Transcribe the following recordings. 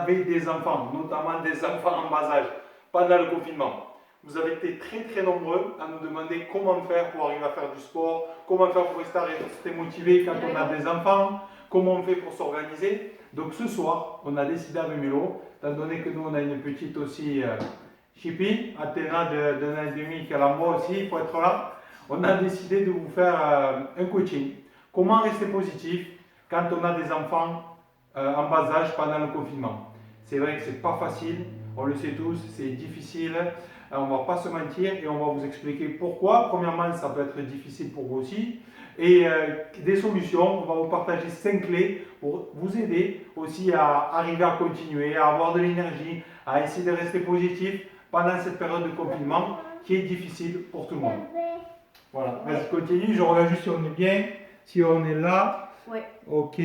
avez des enfants, notamment des enfants en bas âge, pendant le confinement. Vous avez été très nombreux à nous demander comment faire pour arriver à faire du sport, comment faire pour rester motivé quand on a des enfants, comment on fait pour s'organiser. Donc ce soir, on a décidé avec Mélo, étant donné que nous on a une petite aussi Chippy, Athéna d'un an et demi qui a la moi aussi, il faut être là. On a décidé de vous faire un coaching. Comment rester positif quand on a des enfants en bas âge pendant le confinement. C'est vrai que c'est pas facile, on le sait tous, c'est difficile, on va pas se mentir et on va vous expliquer pourquoi. Premièrement, ça peut être difficile pour vous aussi. Et des solutions, on va vous partager 5 clés pour vous aider aussi à arriver à continuer, à avoir de l'énergie, à essayer de rester positif pendant cette période de confinement qui est difficile pour tout le monde. Voilà, vas-y, continue, je regarde juste si on est bien, si on est là. Ouais. Ok,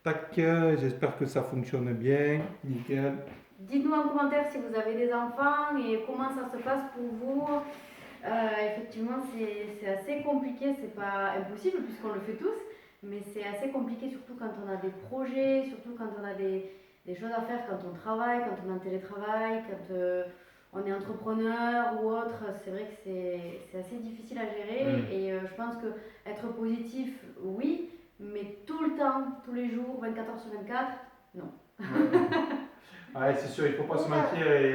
tac, j'espère que ça fonctionne bien, nickel. Dites-nous en commentaire si vous avez des enfants et comment ça se passe pour vous. Effectivement, c'est assez compliqué, c'est pas impossible puisqu'on le fait tous, mais c'est assez compliqué surtout quand on a des projets, surtout quand on a des choses à faire, quand on travaille, quand on est en télétravail, quand on est entrepreneur ou autre. C'est vrai que c'est assez difficile à gérer et je pense que être positif, oui, mais tout le temps, tous les jours, 24 heures sur 24, non. Ouais, c'est sûr, il ne faut pas se mentir. Et,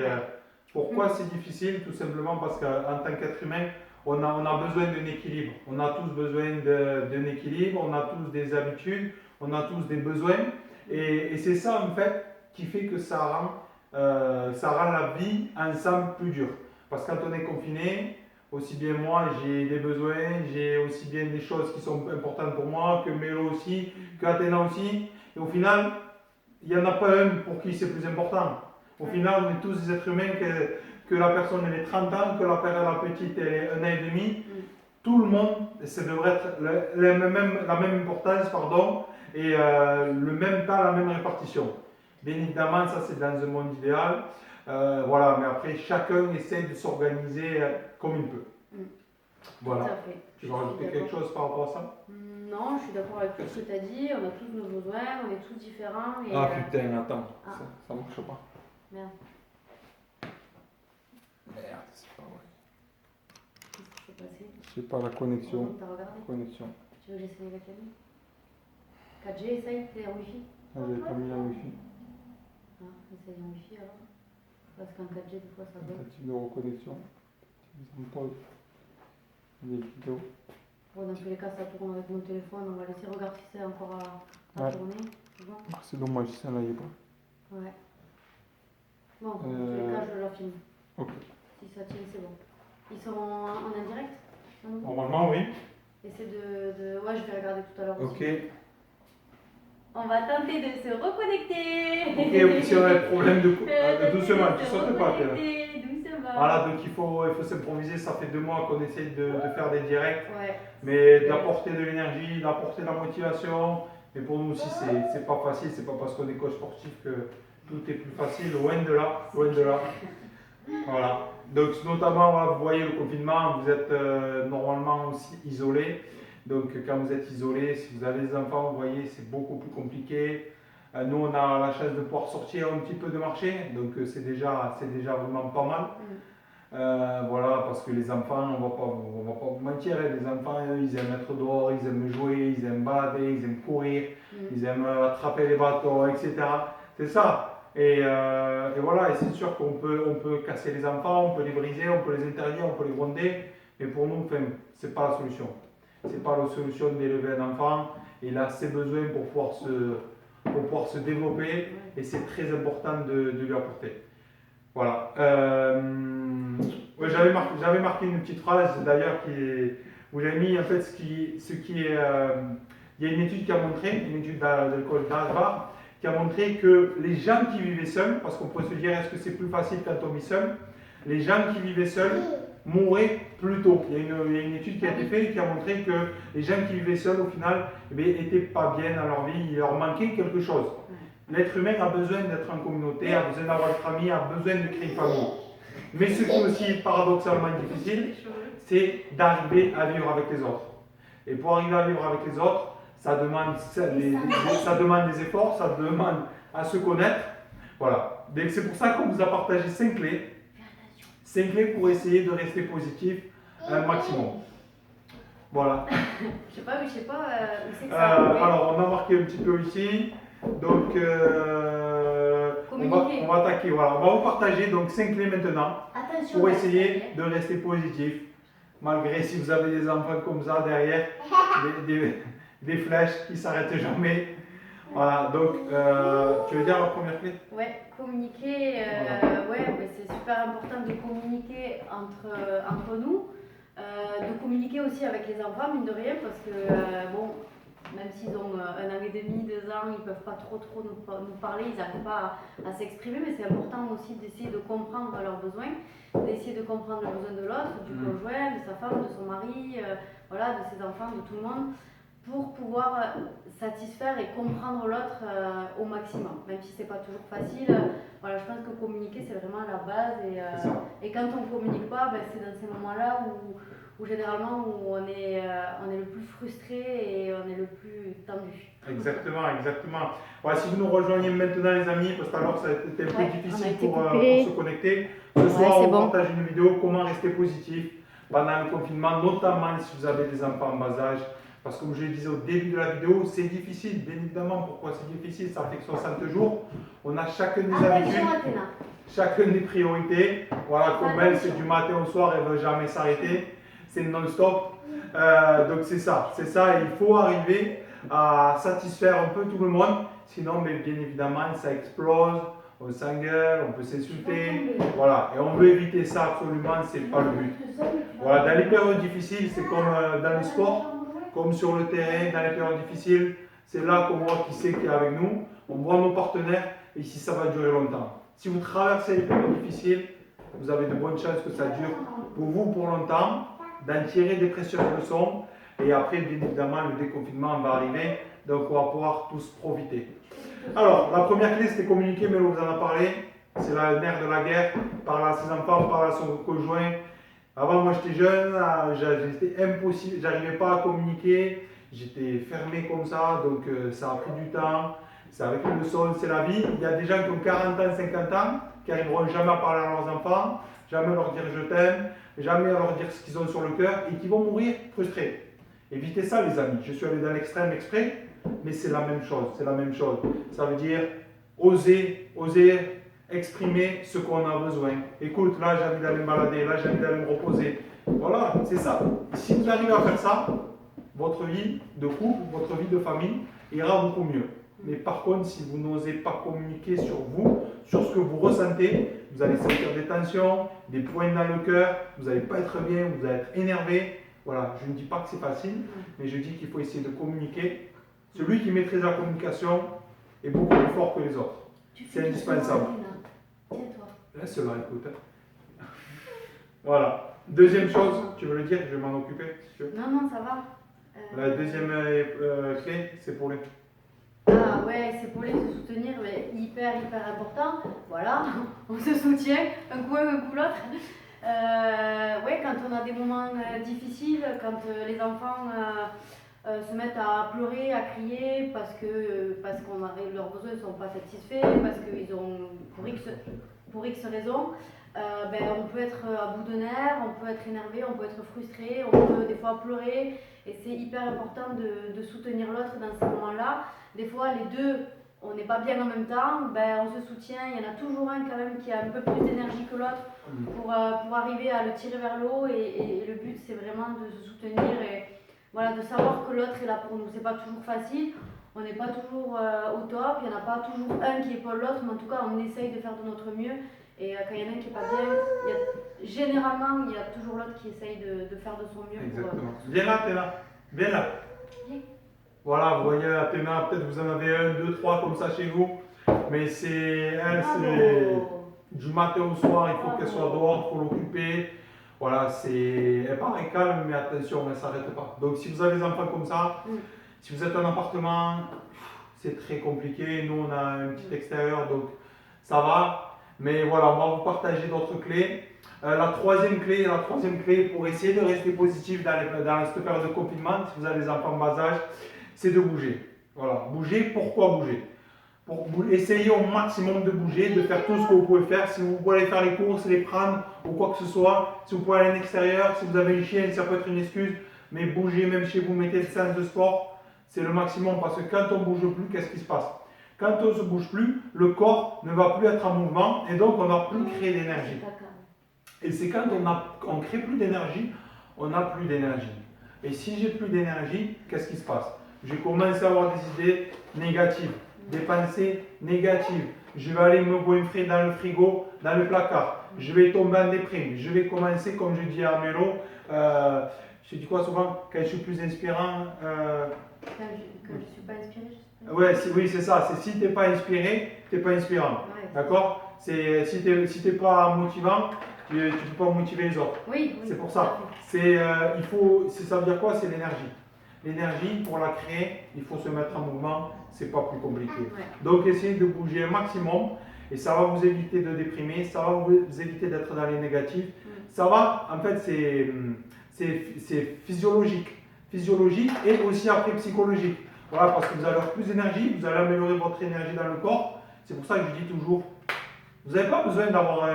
pourquoi c'est difficile? Tout simplement parce qu'en tant qu'être humain, on a besoin d'un équilibre. On a tous besoin d'un équilibre, on a tous des habitudes, on a tous des besoins. Et c'est ça en fait qui fait que ça rend la vie ensemble plus dure. Parce que quand on est confiné, aussi bien moi, j'ai des besoins, j'ai aussi bien des choses qui sont importantes pour moi, que Mélo aussi, que Athéna aussi. Et au final, il n'y en a pas un pour qui c'est plus important. Au final, on est tous des êtres humains, que la personne elle est 30 ans, que la petite elle est 1 an et demi. Tout le monde, ça devrait être la même importance, pardon, et le même temps, la même répartition. Bien évidemment, ça c'est dans un monde idéal. Voilà, mais après, chacun essaie de s'organiser comme il peut. Voilà. Tout à fait. Tu veux rajouter quelque chose par rapport à ça? Non, je suis d'accord avec tout ce que tu as dit. On a tous nos besoins, on est tous différents. Et, ah putain, attends, ah. ça marche pas. Merde. Merde, c'est pas vrai. Qu'est-ce qui s'est passé? C'est pas la connexion. T'as regardé? Connexion. Tu veux que j'essaye avec la vie 4G, essaye, t'es en Wi-Fi? Ah, j'avais pas mis la Wi-Fi. Ah, essaye en Wi-Fi alors. Parce qu'en 4G, des fois ça bug. Tentative de reconnexion. Des vidéos. Bon, dans tous les cas, ça tourne avec mon téléphone. On va laisser regarder si c'est encore à tourner. C'est bon? C'est dommage, ça là y est pas. Ouais. Bon, dans tous les cas, je la filme. Ok. Si ça tient, c'est bon. Ils sont en indirect? Normalement, oui. Essaie de... Ouais, je vais regarder tout à l'heure aussi. Ok. On va tenter de se reconnecter. Ok, si on a des problèmes doucement, tu sautes pas. Doucement. Voilà, donc il faut s'improviser. Ça fait 2 mois qu'on essaie de faire des directs. Ouais. Mais d'apporter de l'énergie, d'apporter de la motivation. Mais pour nous aussi, c'est pas facile. C'est pas parce qu'on est coach sportif que tout est plus facile. Loin de là. Loin de là. Voilà. Donc, notamment, voilà, vous voyez le confinement, vous êtes normalement aussi isolé. Donc, quand vous êtes isolé, si vous avez des enfants, vous voyez, c'est beaucoup plus compliqué. Nous, on a la chance de pouvoir sortir un petit peu de marché. Donc, c'est déjà vraiment pas mal. Voilà, parce que les enfants, on va pas vous mentir, les enfants, ils aiment être dehors, ils aiment jouer, ils aiment balader, ils aiment courir, ils aiment attraper les bâtons, etc. C'est ça. Et voilà, et c'est sûr qu'on peut casser les enfants, on peut les briser, on peut les interdire, on peut les gronder, mais pour nous, c'est pas la solution. C'est pas la solution d'élever un enfant. Il a ses besoins pour pouvoir se développer, et c'est très important de lui apporter. Voilà. Ouais, j'avais marqué une petite phrase d'ailleurs où j'ai mis en fait ce qui est. Il y a une étude qui a montré, une étude de l'école d'Harvard, qui a montré que les gens qui vivaient seuls, parce qu'on peut se dire est-ce que c'est plus facile quand on vit seul, les gens qui vivaient seuls mouraient plus tôt. Il y a une étude qui a été faite et qui a montré que les gens qui vivaient seuls au final n'étaient pas bien dans leur vie, il leur manquait quelque chose. L'être humain a besoin d'être en communauté, a besoin d'avoir une famille, a besoin de créer une famille. Mais ce qui est aussi paradoxalement difficile, c'est d'arriver à vivre avec les autres. Et pour arriver à vivre avec les autres, ça demande des efforts, ça demande à se connaître, Voilà. Donc c'est pour ça qu'on vous a partagé 5 clés. 5 clés pour essayer de rester positif un maximum. Voilà. Je sais pas où c'est que ça a coupé. Alors, on a marqué un petit peu ici. Donc, on va attaquer. Voilà. On va vous partager donc 5 clés maintenant Attention, pour essayer de rester positif. Malgré si vous avez des enfants comme ça derrière, des flèches qui ne s'arrêtent jamais. Voilà. Donc, tu veux dire la première clé? Ouais, communiquer. Ouais, mais c'est super important de communiquer entre nous. De communiquer aussi avec les enfants, mine de rien, parce que, bon, même s'ils ont 1 an et demi, 2 ans, ils ne peuvent pas trop nous parler, ils n'arrivent pas à s'exprimer, mais c'est important aussi d'essayer de comprendre leurs besoins, d'essayer de comprendre les besoins de l'autre, du conjoint, de sa femme, de son mari, voilà, de ses enfants, de tout le monde, pour pouvoir satisfaire et comprendre l'autre au maximum, même si c'est pas toujours facile. Voilà, je pense que communiquer c'est vraiment la base et quand on communique pas, ben, c'est dans ces moments-là où généralement où on est le plus frustré et on est le plus tendu. Exactement, exactement. Voilà, si vous nous rejoignez maintenant les amis, parce qu'alors ça a été un peu difficile pour se connecter. Ce soir on partage une vidéo comment rester positif pendant le confinement, notamment si vous avez des enfants en bas âge. Parce que comme je le disais au début de la vidéo, c'est difficile, bien évidemment. Pourquoi c'est difficile? Ça fait que 60 jours. On a chacun des habitudes, chacun des priorités. Voilà, comme elle, c'est du matin au soir, elle ne veut jamais s'arrêter. C'est non-stop. Donc c'est ça. Et il faut arriver à satisfaire un peu tout le monde. Sinon, mais bien évidemment, ça explose. On s'engueule, on peut s'insulter. Voilà. Et on veut éviter ça absolument, c'est pas le but. Voilà, dans les périodes difficiles, c'est comme dans le sport. Comme sur le terrain, dans les périodes difficiles, c'est là qu'on voit qui c'est qui est avec nous, on voit nos partenaires et si ça va durer longtemps. Si vous traversez les périodes difficiles, vous avez de bonnes chances que ça dure pour vous pour longtemps, d'en tirer des précieuses leçons et après, bien évidemment, le déconfinement va arriver, donc on va pouvoir tous profiter. Alors, la première clé, c'était communiquer, mais on vous en a parlé, c'est la nerf de la guerre, parler à ses enfants, parler à son conjoint. Avant, moi j'étais jeune, c'était impossible, j'arrivais pas à communiquer, j'étais fermé comme ça, donc ça a pris du temps. C'est avec les leçons, c'est la vie. Il y a des gens qui ont 40 ans, 50 ans, qui n'arriveront jamais à parler à leurs enfants, jamais à leur dire je t'aime, jamais à leur dire ce qu'ils ont sur le cœur et qui vont mourir frustrés. Évitez ça, les amis. Je suis allé dans l'extrême exprès, mais c'est la même chose, Ça veut dire oser exprimer ce qu'on a besoin. Écoute, là j'ai envie d'aller me balader, là j'ai envie d'aller me reposer. Voilà, c'est ça. Si vous arrivez à faire ça, votre vie de couple, votre vie de famille ira beaucoup mieux. Mais par contre, si vous n'osez pas communiquer sur vous, sur ce que vous ressentez, vous allez sentir des tensions, des points dans le cœur, vous n'allez pas être bien, vous allez être énervé. Voilà, je ne dis pas que c'est facile, mais je dis qu'il faut essayer de communiquer. Celui qui maîtrise la communication est beaucoup plus fort que les autres. C'est indispensable. Laisse-la, écoute. Voilà. Deuxième chose, tu veux le dire? Je vais m'en occuper si tu veux. Non, ça va. La deuxième clé, c'est pour les. Ah ouais, c'est pour les se soutenir, mais hyper important. Voilà, on se soutient, un coup un coup l'autre. Ouais, quand on a des moments difficiles, quand les enfants se mettent à pleurer, à crier parce que leurs besoins ne sont pas satisfaits, parce qu'ils ont pour X raisons, ben, on peut être à bout de nerfs, on peut être énervé, on peut être frustré, on peut des fois pleurer et c'est hyper important de soutenir l'autre dans ces moments-là. Des fois les deux, on n'est pas bien en même temps, ben, on se soutient, il y en a toujours un quand même qui a un peu plus d'énergie que l'autre pour arriver à le tirer vers le haut et le but c'est vraiment de se soutenir et voilà, de savoir que l'autre est là pour nous. C'est pas toujours facile, on n'est pas toujours au top, il n'y en a pas toujours un qui épaule l'autre, mais en tout cas on essaye de faire de notre mieux. Et quand il y en a un qui n'est pas bien, généralement il y a toujours l'autre qui essaye de faire de son mieux. Exactement. Viens là, Athéna. Viens là. Voilà, vous voyez Athéna, peut-être vous en avez 1, 2, 3 comme ça chez vous. Mais c'est du matin au soir, il faut qu'elle soit dehors, il faut l'occuper. Voilà, elle paraît calme, mais attention, elle ne s'arrête pas. Donc si vous avez des enfants comme ça, si vous êtes en appartement, c'est très compliqué. Nous, on a un petit extérieur, donc ça va. Mais voilà, on va vous partager d'autres clés. La troisième clé pour essayer de rester positif dans cette période de confinement, si vous avez des enfants en bas âge, c'est de bouger. Voilà, bouger, pourquoi bouger? Essayez au maximum de bouger, de faire tout ce que vous pouvez faire. Si vous pouvez aller faire les courses, les prendre ou quoi que ce soit, si vous pouvez aller à l'extérieur, si vous avez une chienne, ça peut être une excuse, mais bougez même chez vous, mettez une séance de sport, c'est le maximum parce que quand on ne bouge plus, qu'est-ce qui se passe? Quand on ne se bouge plus, le corps ne va plus être en mouvement et donc on n'a plus créé d'énergie. Et c'est quand on ne crée plus d'énergie, on n'a plus d'énergie. Et si j'ai plus d'énergie, qu'est-ce qui se passe? Je commence à avoir des idées négatives, des pensées négatives. Je vais aller me goinfrer dans le frigo, dans le placard. Je vais tomber en déprime. Je vais commencer, comme je dis à Mélo, je dis quoi souvent? Quand je suis plus inspirant. Quand je ne suis pas inspirée, je sais pas. Ouais, oui, c'est ça. C'est si tu n'es pas inspiré, tu n'es pas inspirant. Ouais. D'accord? Si tu n'es pas motivant, tu ne peux pas motiver les autres. Oui, C'est pour ça. Ça veut dire quoi? C'est l'énergie. L'énergie, pour la créer, il faut se mettre en mouvement. C'est pas plus compliqué. Ouais. Donc, essayez de bouger un maximum et ça va vous éviter de déprimer, ça va vous éviter d'être dans les négatifs. Ça va, en fait, c'est physiologique. Physiologique et aussi après psychologique. Voilà, parce que vous allez avoir plus d'énergie, vous allez améliorer votre énergie dans le corps. C'est pour ça que je dis toujours, vous n'avez pas besoin d'avoir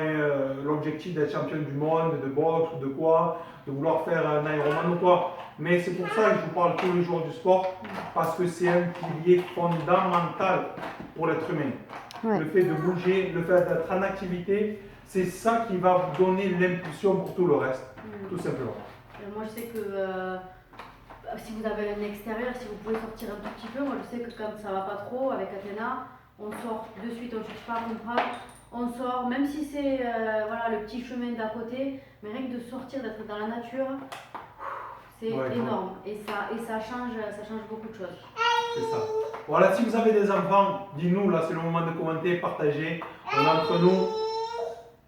l'objectif d'être champion du monde, de boxe ou de quoi, de vouloir faire un Ironman ou quoi. Mais c'est pour ça que je vous parle tous les jours du sport, parce que c'est un pilier fondamental pour l'être humain. Ouais. Le fait de bouger, le fait d'être en activité, c'est ça qui va vous donner l'impulsion pour tout le reste, tout simplement. Moi je sais que si vous avez un extérieur, si vous pouvez sortir un tout petit peu, moi je sais que quand ça va pas trop avec Athéna, on sort de suite, on ne cherche pas à comprendre, on sort, même si c'est voilà, le petit chemin d'à côté, mais rien que de sortir, d'être dans la nature, c'est énorme et ça change beaucoup de choses. C'est ça. Voilà, si vous avez des enfants, dites-nous, là c'est le moment de commenter, partager. On est entre nous.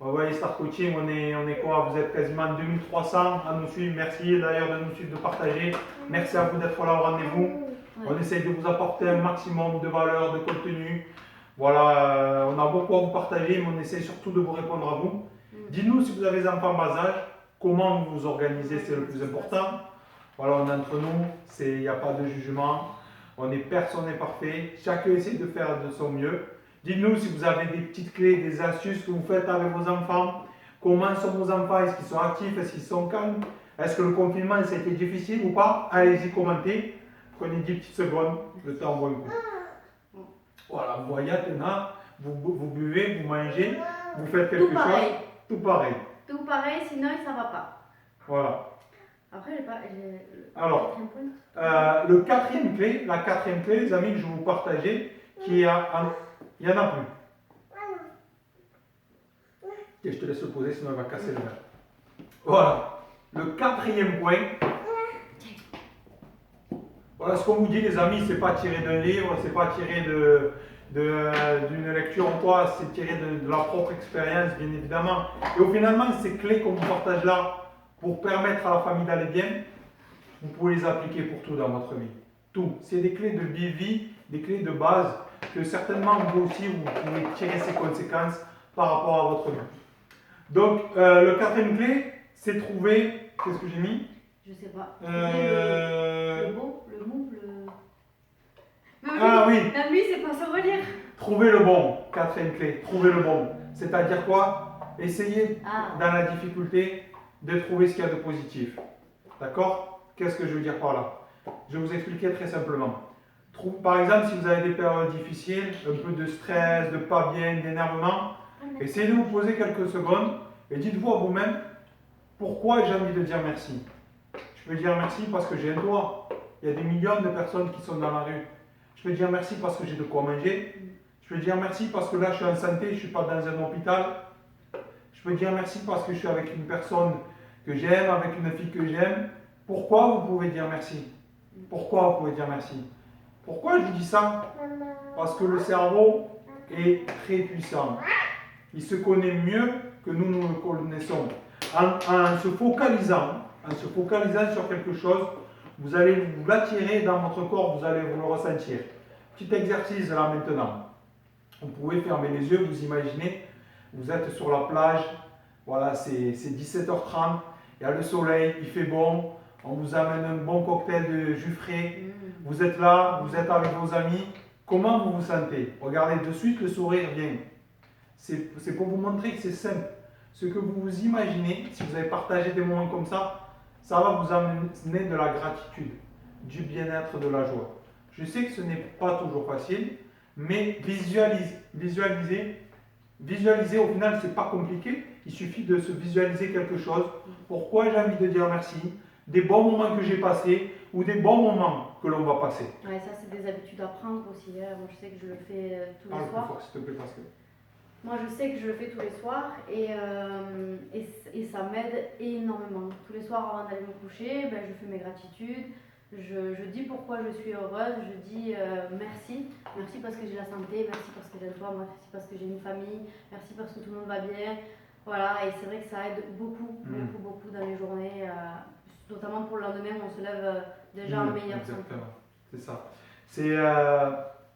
Vous voyez, Star Coaching, on est quoi? Vous êtes quasiment 2300 à nous suivre. Merci d'ailleurs de nous suivre, de partager. Merci à vous d'être là au rendez-vous. Ouais. On essaye de vous apporter un maximum de valeur, de contenu. Voilà, on a beaucoup à vous partager, mais on essaie surtout de vous répondre à vous. Dites-nous si vous avez des enfants bas âge, comment vous vous organisez, c'est le plus important. Voilà, on est entre nous, il n'y a pas de jugement. Personne n'est parfait. Chacun essaie de faire de son mieux. Dites-nous si vous avez des petites clés, des astuces que vous faites avec vos enfants. Comment sont vos enfants? Est-ce qu'ils sont actifs? Est-ce qu'ils sont calmes? Est-ce que le confinement, ça a été difficile ou pas? Allez-y, commentez. Prenez 10 petites secondes. Le temps vaut un coup. Voilà, vous voyez, Athéna, vous buvez, vous mangez, vous faites quelque chose. Tout pareil. Tout pareil, sinon ça ne va pas. Voilà. Après, alors, la quatrième clé, les amis, que je vais vous partager, il n'y en a plus. Et je te laisse le poser, sinon elle va casser le verre. Voilà. Le quatrième point. Voilà ce qu'on vous dit, les amis, c'est pas tiré d'un livre, c'est pas tiré d'une lecture en quoi, c'est tiré de la propre expérience, bien évidemment. Et au finalement, ces clés qu'on vous partage là, pour permettre à la famille d'aller bien, vous pouvez les appliquer pour tout dans votre vie. Tout. C'est des clés de vie, des clés de base que certainement vous aussi, vous pouvez tirer ces conséquences par rapport à votre vie. Donc, le quatrième clé, c'est trouver, qu'est-ce que j'ai mis? Je sais pas. Le mou, Ah oui. La nuit, c'est pas se relire. Trouver le bon, quatrième clé, trouver le bon. C'est-à-dire quoi? Essayez dans la difficulté de trouver ce qu'il y a de positif. D'accord? Qu'est-ce que je veux dire par là? Je vais vous expliquer très simplement. Par exemple, si vous avez des périodes difficiles, un peu de stress, de pas bien, d'énervement, essayez de vous poser quelques secondes et dites-vous à vous-même pourquoi j'ai envie de dire merci. Je peux dire merci parce que j'ai un toit. Il y a des millions de personnes qui sont dans la rue. Je peux dire merci parce que j'ai de quoi manger. Je peux dire merci parce que là je suis en santé, je ne suis pas dans un hôpital. Je peux dire merci parce que je suis avec une personne que j'aime, avec une fille que j'aime. Pourquoi vous pouvez dire merci? Pourquoi vous pouvez dire merci? Pourquoi je vous dis ça? Parce que le cerveau est très puissant. Il se connaît mieux que nous le connaissons. En se focalisant sur quelque chose, vous allez vous l'attirer dans votre corps, vous allez vous le ressentir. Petit exercice là maintenant. Vous pouvez fermer les yeux, vous imaginez, vous êtes sur la plage, voilà, c'est 17h30, il y a le soleil, il fait bon, on vous amène un bon cocktail de jus frais, vous êtes là, vous êtes avec vos amis, comment vous vous sentez? Regardez, de suite, le sourire vient. C'est pour vous montrer que c'est simple. Ce que vous vous imaginez, si vous avez partagé des moments comme ça va vous amener de la gratitude, du bien-être, de la joie. Je sais que ce n'est pas toujours facile, mais visualiser, au final, c'est pas compliqué. Il suffit de se visualiser quelque chose. Pourquoi j'ai envie de dire merci? Des bons moments que j'ai passés ou des bons moments que l'on va passer. Ouais, ça, c'est des habitudes à prendre aussi. Hein. Moi, je sais que je le fais tous Parle les plus soirs. fort, s'il te plaît, parce que... Moi, je sais que je le fais tous les soirs et ça m'aide énormément. Tous les soirs, avant d'aller me coucher, ben, je fais mes gratitudes. Je dis pourquoi je suis heureuse. Je dis merci. Merci parce que j'ai la santé. Merci parce que j'ai le toit. Merci parce que j'ai une famille. Merci parce que tout le monde va bien. Voilà, et c'est vrai que ça aide beaucoup, beaucoup dans les journées. Notamment pour le lendemain, on se lève déjà en meilleure santé. Exactement, c'est ça. C'est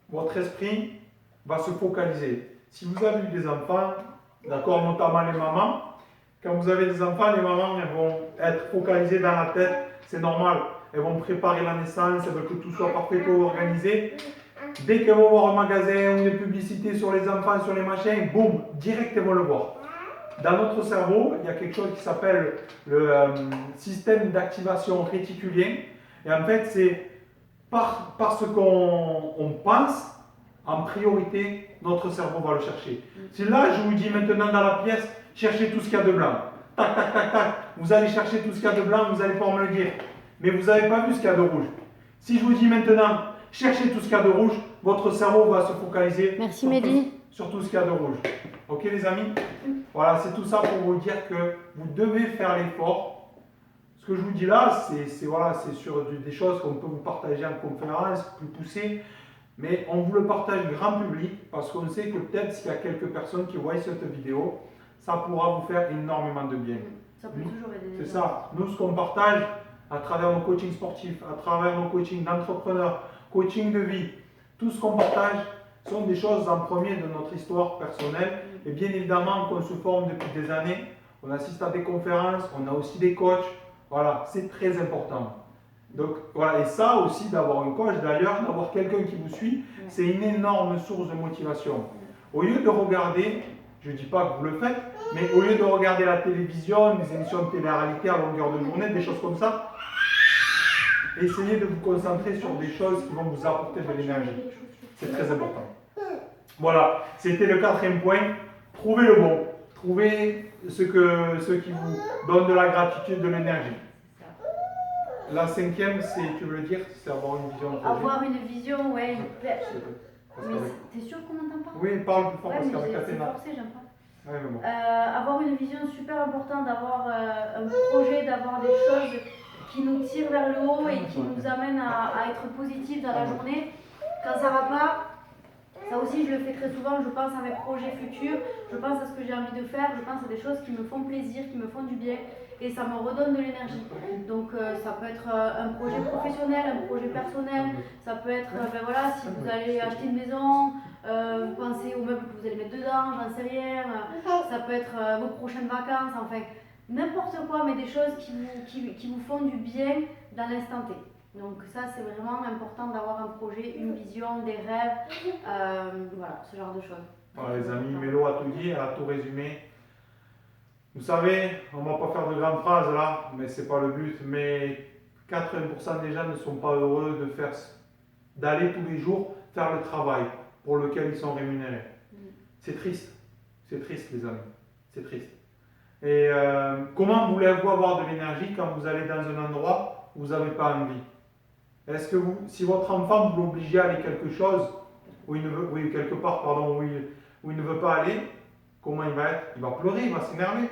votre esprit va se focaliser. Si vous avez eu des enfants, d'accord, notamment les mamans, quand vous avez des enfants, les mamans elles vont être focalisées dans la tête, c'est normal. Elles vont préparer la naissance, elles veulent que tout soit parfaitement organisé. Dès qu'elles vont voir un magasin ou une publicité sur les enfants, sur les machins, boum, direct elles vont le voir. Dans notre cerveau, il y a quelque chose qui s'appelle le système d'activation réticulien. Et en fait, c'est parce qu'on pense, en priorité, notre cerveau va le chercher. Si là, je vous dis maintenant dans la pièce, cherchez tout ce qu'il y a de blanc. Tac, tac, tac, tac. Vous allez chercher tout ce qu'il y a de blanc, vous allez pouvoir me le dire. Mais vous n'avez pas vu ce qu'il y a de rouge. Si je vous dis maintenant, cherchez tout ce qu'il y a de rouge, votre cerveau va se focaliser sur tout ce qu'il y a de rouge. Ok les amis? Voilà, c'est tout ça pour vous dire que vous devez faire l'effort. Ce que je vous dis là, c'est voilà, sur des choses qu'on peut vous partager en conférence, plus poussées. Mais on vous le partage grand public parce qu'on sait que peut-être s'il y a quelques personnes qui voient cette vidéo, ça pourra vous faire énormément de bien. Ça peut toujours aider. C'est ça. Nous, ce qu'on partage à travers nos coachings sportifs, à travers nos coachings d'entrepreneurs, coaching de vie, tout ce qu'on partage sont des choses en premier de notre histoire personnelle. Et bien évidemment, qu'on se forme depuis des années, on assiste à des conférences, on a aussi des coachs. Voilà, c'est très important. Donc voilà, et ça aussi d'avoir un coach, d'ailleurs, d'avoir quelqu'un qui vous suit, c'est une énorme source de motivation. Au lieu de regarder, je ne dis pas que vous le faites, mais au lieu de regarder la télévision, des émissions de télé-réalité à longueur de journée, des choses comme ça, essayez de vous concentrer sur des choses qui vont vous apporter de l'énergie. C'est très important. Voilà, c'était le 4e point. Trouvez le bon. Trouvez ce qui vous donne de la gratitude, de l'énergie. La 5e, tu veux le dire, c'est avoir une vision. Avoir une vision, ouais. Mais t'es sûr qu'on n'entend pas? Oui, parle plus fort parce qu'avec c'est Athéna. forcé, j'aime pas. Ouais, mais bon. Avoir une vision super importante, d'avoir un projet, d'avoir des choses qui nous tirent vers le haut et qui nous amènent à être positifs dans la journée. Quand ça va pas, ça aussi je le fais très souvent, je pense à mes projets futurs, je pense à ce que j'ai envie de faire, je pense à des choses qui me font plaisir, qui me font du bien et ça me redonne de l'énergie. Donc ça peut être un projet professionnel, un projet personnel, ça peut être, ben voilà, si vous allez acheter une maison, vous pensez aux meubles que vous allez mettre dedans, j'en sais rien, ça peut être vos prochaines vacances, enfin n'importe quoi, mais des choses qui vous font du bien dans l'instant T. Donc ça c'est vraiment important d'avoir un projet, une vision, des rêves, voilà, ce genre de choses. Voilà les amis, Mélo a tout dit, elle a tout résumé. Vous savez, on ne va pas faire de grandes phrases là, mais ce n'est pas le but, mais 80% des gens ne sont pas heureux d'aller tous les jours faire le travail pour lequel ils sont rémunérés. C'est triste les amis, c'est triste. Et comment voulez-vous avoir de l'énergie quand vous allez dans un endroit où vous n'avez pas envie? Est-ce que si votre enfant vous l'obligez à aller quelque chose, où il ne veut, quelque part, pardon, où il ne veut pas aller, comment il va être? Il va pleurer, il va s'énerver.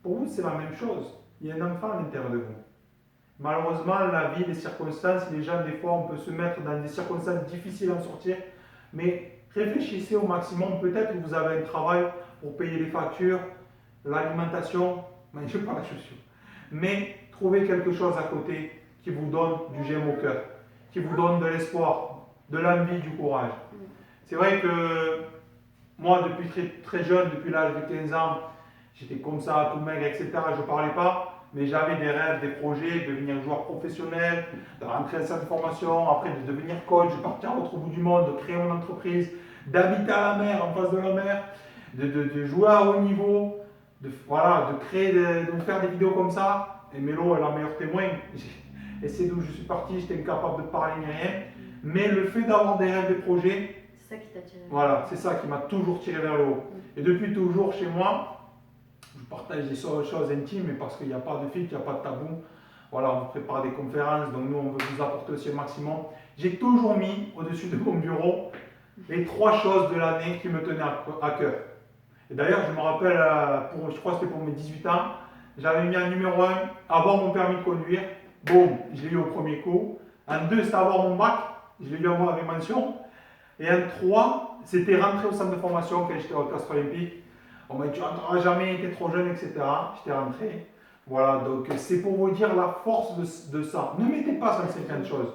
Pour vous, c'est la même chose. Il y a un enfant à l'intérieur de vous. Malheureusement, la vie, les circonstances, les gens, des fois, on peut se mettre dans des circonstances difficiles à en sortir, mais réfléchissez au maximum. Peut-être que vous avez un travail pour payer les factures, l'alimentation, je ne pas la chaussure, mais trouvez quelque chose à côté qui vous donne du j'aime au cœur, qui vous donne de l'espoir, de l'envie, du courage. C'est vrai que moi, depuis très, très jeune, depuis l'âge de 15 ans, j'étais comme ça, tout maigre, etc. Je ne parlais pas. mais j'avais des rêves, des projets, de devenir joueur professionnel, de rentrer en centre de formation, après de devenir coach, de partir à l'autre bout du monde, de créer mon entreprise, d'habiter à la mer, en face de la mer, de jouer à haut niveau, voilà, de créer, de faire des vidéos comme ça. Et Mélo est la meilleure témoin. Et c'est d'où je suis parti, j'étais incapable de parler ni rien. Mais le fait d'avoir des rêves, des projets, C'est ça qui t'a tiré. voilà, c'est ça qui m'a toujours tiré vers le haut. Et depuis toujours chez moi, je partage des choses intimes, mais parce qu'il n'y a pas de filtre, il n'y a pas de tabou. Voilà, on prépare des conférences, donc nous on veut vous apporter aussi le maximum. J'ai toujours mis au-dessus de mon bureau les 3 choses de l'année qui me tenaient à cœur. Et d'ailleurs, je me rappelle, je crois que c'était pour mes 18 ans, j'avais mis en numéro 1, avoir mon permis de conduire. Boum, je l'ai eu au premier coup. En 2, c'était avoir mon bac, je l'ai eu avec mention. Et en 3, c'était rentrer au centre de formation quand j'étais au Castre Olympique. On m'a dit, tu rentreras jamais, tu es trop jeune, etc. J'étais rentré. Voilà, donc c'est pour vous dire la force de ça. Ne mettez pas 150 choses.